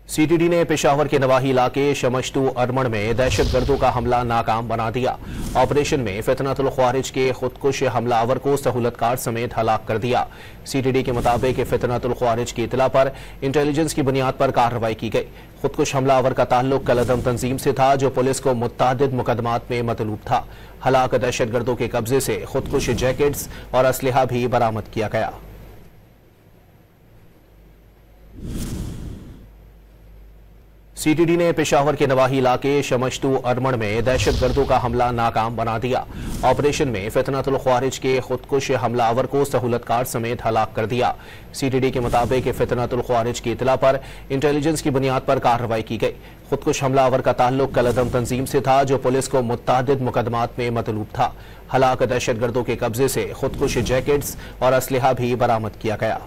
CTD ने पेशावर के नवाही इलाके शमश्तू अरमड़ में दहशतगर्दों का हमला नाकाम बना दिया। ऑपरेशन में फितनतुल ख्वारिज के खुदकुश हमलावर को सहूलतकार समेत हलाक कर दिया। सीटीडी के मुताबिक फितनतुल ख्वारिज की इतला पर इंटेलिजेंस की बुनियाद पर कार्रवाई की गई। खुदकुश हमलावर का ताल्लुक कलअदम तंजीम से था, जो पुलिस को मुतअद्दिद मुकदमात में मतलूब था। हलाक दहशतगर्दों के कब्जे से खुदकुश जैकेट्स और असलहा भी बरामद किया गया। सीटीडी ने पेशावर के नवाही इलाके शमश्तू अरमड़ में दहशतगर्दों का हमला नाकाम बना दिया। ऑपरेशन में फितनतुल ख्वारिज के खुदकुश हमलावर को सहूलतकार समेत हलाक कर दिया। सीटीडी के मुताबिक फितनतुल ख्वारिज की इतला पर इंटेलिजेंस की बुनियाद पर कार्रवाई की गई। खुदकुश हमलावर का ताल्लुक कलअदम तंजीम से था, जो पुलिस को मुतअद्दिद मुकदमात में मतलूब था। हलाक दहशतगर्दों के कब्जे से खुदकुश जैकेट्स और असलहा भी बरामद किया गया।